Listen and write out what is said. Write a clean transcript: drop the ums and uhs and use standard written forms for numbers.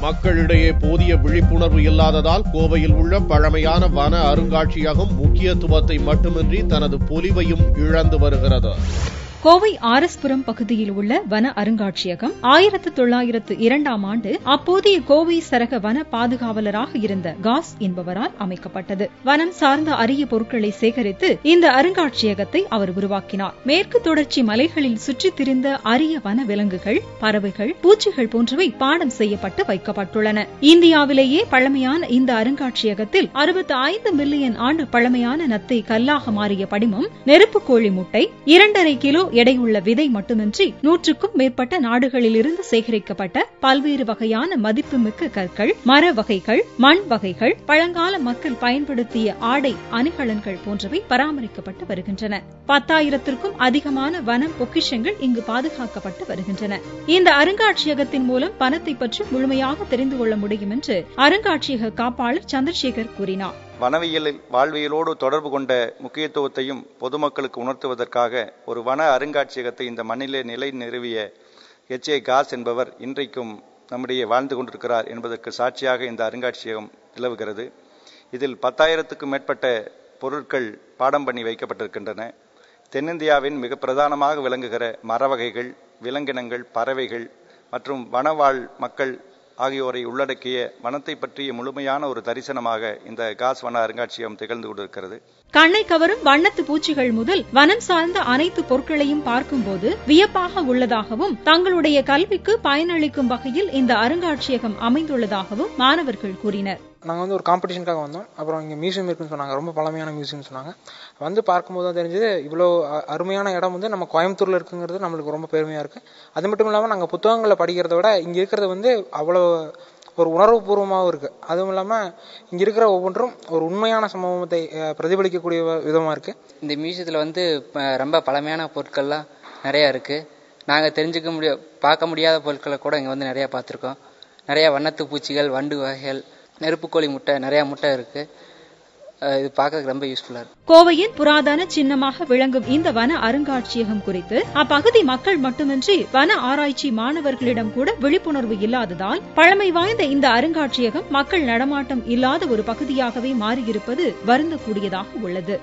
மக்களிடையே போதிய விழிப்புணர்வு இல்லாததால் கோவையில் உள்ள பழமையான வன அருங்காட்சியகம் முக்கியத்துவத்தை மட்டுமின்றி தனது பொலிவையும் இழந்து வருகிறது. கோவை ஆர்எஸ்புரம் பகுதியில் உள்ள வன அருங்காட்சியகம் 1902ஆம் ஆண்டு அப்போதைய கோவை சரக வன பாதுகாவலராக இருந்த காஸ் என்பவரால் அமைக்கப்பட்டது. வனம் சார்ந்த அரிய பொருட்களை சேகரித்து இந்த அருங்காட்சியகத்தை அவர் உருவாக்கினார். மேற்கு தொடர்ச்சி மலைகளில் சுற்றித் திரிந்த அரிய வன விலங்குகள், பறவைகள், பூச்சிகள் போன்றவை பாடம் செய்யப்பட்டு வைக்கப்பட்டுள்ளன. இந்தியாவிலேயே பழமையான இந்த அருங்காட்சியகத்தில் 65 மில்லியன் ஆண்டு பழமையான நத்தை கல்லாக மாறிய படிமம், நெருப்பு கோழி முட்டை, 2.5 கிலோ எடையுள்ள விதை மட்டுமின்றி 100க்கும் மேற்பட்ட நாடுகளிலிருந்து சேகரிக்கப்பட்ட பல்வேறு வகையான மதிப்புமிக்க கற்கள், மர வகைகள், மண் வகைகள், பழங்கால மக்கள் பயன்படுத்திய ஆடை அணிகலன்கள் போன்றவை பராமரிக்கப்பட்டு வருகின்றன. 10,000க்கும் அதிகமான வனம் பொக்கிஷங்கள் இங்கு பாதுகாக்கப்பட்டு வருகின்றன. இந்த அருங்காட்சியகத்தின் மூலம் வனத்தை பற்றி முழுமையாக தெரிந்து கொள்ள முடியும் என்று அருங்காட்சியக காப்பாளர் சந்திரசேகர் கூறினார். வனவியலில் வாழ்வியலோடு தொடர்பு கொண்ட முக்கியத்துவத்தையும் பொதுமக்களுக்கு உணர்த்துவதற்காக ஒரு வன அருங்காட்சியகத்தை இந்த மண்ணிலே நிலை நிறுவிய H.A. காஸ் என்பவர் இன்றைக்கும் நம்முடைய வாழ்ந்து கொண்டிருக்கிறார் என்பதற்கு சாட்சியாக இந்த அருங்காட்சியகம் நிலவுகிறது. இதில் 10,000க்கும் மேற்பட்ட பொருட்கள் பாடம் பண்ணி வைக்கப்பட்டிருக்கின்றன. தென்னிந்தியாவின் மிக பிரதானமாக விளங்குகிற மர வகைகள், விலங்கினங்கள், பறவைகள் மற்றும் வனவாழ் மக்கள் ஆகியோரை உள்ளடக்கிய வனத்தை பற்றிய முழுமையான ஒரு தரிசனமாக இந்த காஸ் வன அருங்காட்சியகம் திகழ்ந்து கொண்டிருக்கிறது. கண்ணை கவரும் வண்ணத்து பூச்சிகள் முதல் வனம் சார்ந்த அனைத்து பொருட்களையும் பார்க்கும்போது வியப்பாக உள்ளதாகவும், தங்களுடைய கல்விக்கு பயனளிக்கும் வகையில் இந்த அருங்காட்சியகம் அமைந்துள்ளதாகவும் மாணவர்கள் கூறினர். நாங்கள் ஒரு காம்படிஷனுக்காக வந்தோம். அப்புறம் இங்கே மியூசியம் இருக்குன்னு சொன்னாங்க. ரொம்ப பழமையான மியூசியம் சொன்னாங்க. பார்க்கும்போது தான் தெரிஞ்சது இவ்வளோ அருமையான இடம் நம்ம கோயம்புத்தூர்ல இருக்குங்கிறது நம்மளுக்கு ரொம்ப பெருமையா இருக்கு. அது மட்டும் இல்லாமல் நாங்கள் புத்தகங்களை படிக்கிறத விட இங்க இருக்கிறது அவ்வளோ ஒரு உணர்வு பூர்வமாகவும் இருக்கு. அதுவும் இல்லாமல் இங்க இருக்கிற ஒவ்வொன்றும் ஒரு உண்மையான சம்பவத்தை பிரதிபலிக்கக்கூடிய விதமா இருக்கு. இந்த மியூசியத்தில் ரொம்ப பழமையான பொருட்கள்லாம் நிறைய இருக்கு. நாங்கள் பார்க்க முடியாத பொருட்களை கூட இங்கே நிறைய பார்த்துருக்கோம். நிறைய வண்ணத்து பூச்சிகள், வண்டு வகைகள், நெருப்புக்கோழி முட்டை, நிறைய முட்டை இருக்கு. இது பார்க்க ரொம்ப யூஸ்ஃபுல்லா இருக்கு. கோவையின் புராதன சின்னமாக விளங்கும் இந்த வன அருங்காட்சியகம் குறித்து அப்பகுதி மக்கள் மட்டுமின்றி வன ஆராய்ச்சி மாணவர்களிடம் கூட விழிப்புணர்வு இல்லாததால் பழமை வாய்ந்த இந்த அருங்காட்சியகம் மக்கள் நடமாட்டம் இல்லாத ஒரு பகுதியாகவே மாறியிருப்பது வருந்தக்கூடியதாக உள்ளது.